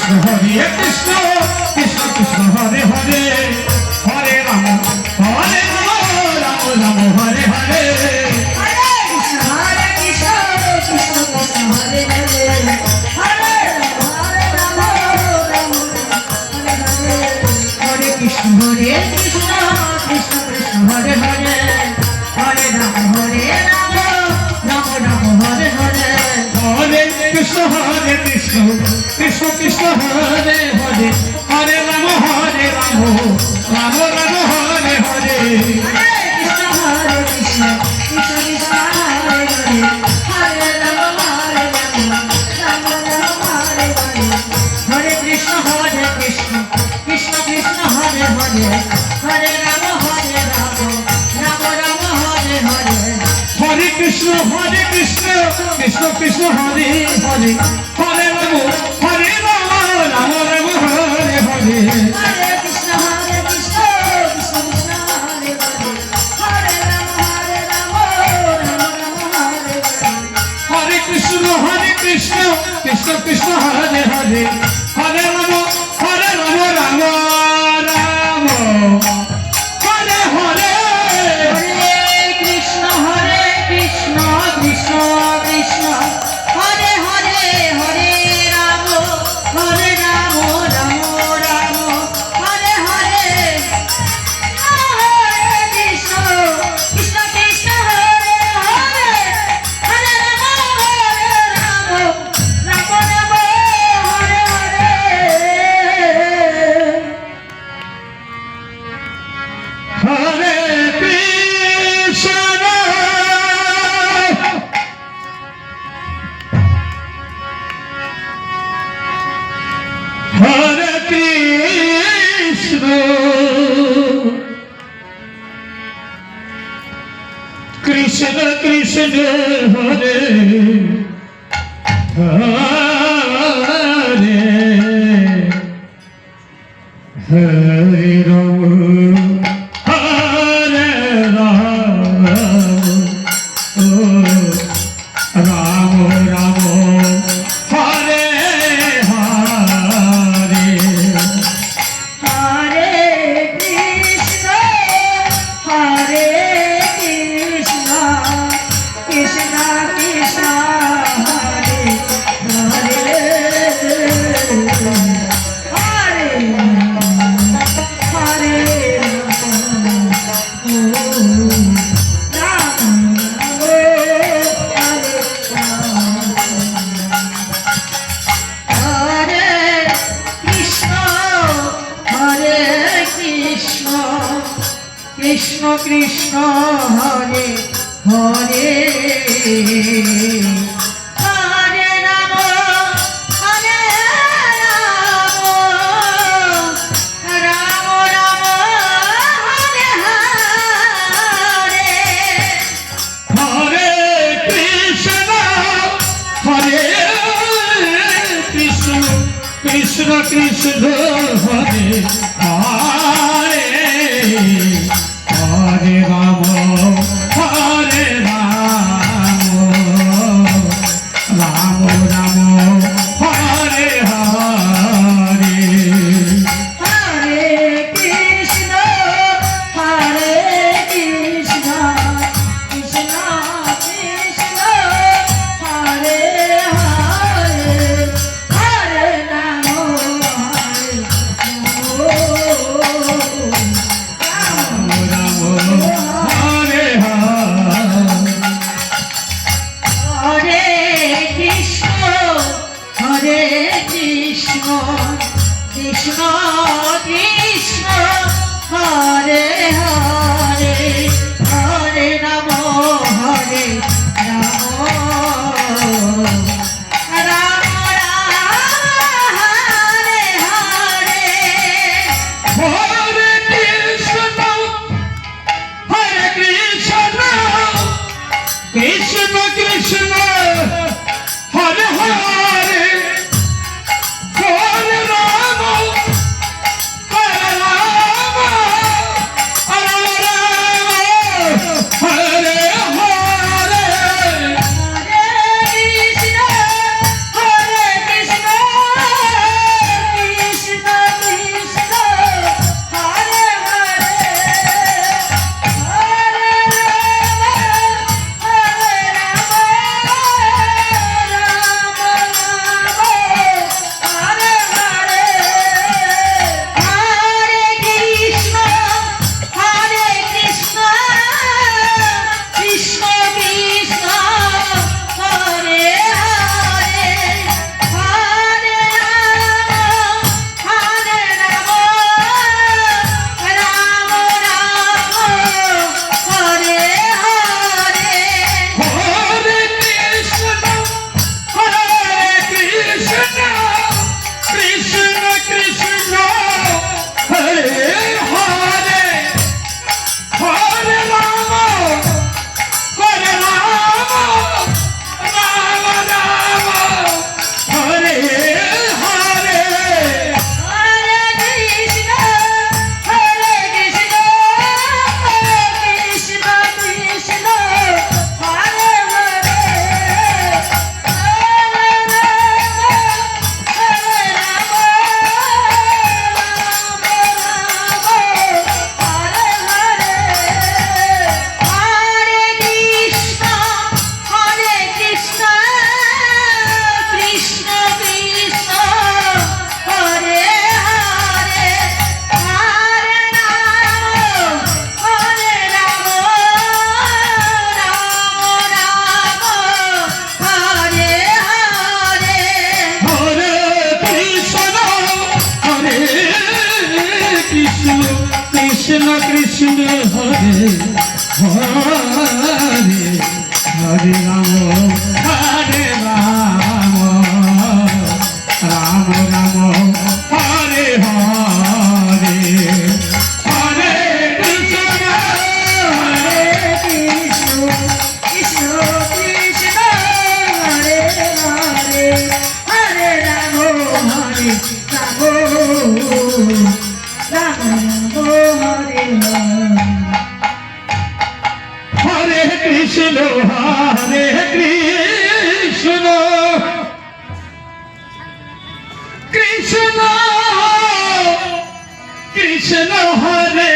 Krishna Krishna Krishna Hare Hare Hare Ram Ram Ram Hare Hare Hare Krishna, Krishna Krishna Hare Hare, Hare Rama, Rama Rama Hare Hare. Hare Krishna, Krishna Krishna Hare Hare, Hare Rama, Rama Rama Hare Hare. Hare Krishna, Krishna Krishna Hare Hare, Hare Rama, Rama Rama Hare Hare. Hare Krishna, Krishna Krishna Hare Hare, Hare Rama, Rama Rama Hare Hare. Hare Krishna, Krishna Krishna Hare Hare, Hare Rama, Rama Rama Hare Hare. Hare Krishna, Krishna Krishna Hare Hare, Hare Rama, Rama Rama Hare Hare. Hare Krishna, Krishna Krishna Hare Hare, Hare Rama, Rama Rama Hare Hare. Hare Krishna, Krishna Krishna Hare Hare, Hare Rama, Rama Rama Hare Hare. Hare Krishna, Krishna Krishna Hare Hare, Hare Rama, Rama Rama Hare Hare. Hare Krishna, Hare Krishna, Krishna Krishna Hare Hare, Hare Rama, Hare Rama, Rama Rama Hare Hare. Hare Krishna, Krishna Krishna Hare Hare, Hare Hare Krishna Krishna Hare Hare, Hare Rama, Rama Rama Hare Hare. Hare Krishna, Krishna Krishna Hare Hare, Hare Rama, Rama Rama Hare Hare. Hare Krishna, Krishna Krishna Hare Hare, Hare Rama, Krishna Krishna Hare Hare, Hare Rama, Rama Rama Hare Hare. Hare Krishna, Krishna Krishna Hare Hare, Hare Rama, Hare Hare Ram Hare Ram Ram Ram Hare Hare Hare Krishna Krishna Krishna Hare Hare Krishna Krishna Hare Hare Hare Ram Hare Ram Ram Ram Hare Hare Hare Krishna Hare Krishna Krishna Krishna Hare Hare Hare Ram Hare Ram Ram Hare Hare Krishna Hare Krishna Krishna Krishna Hare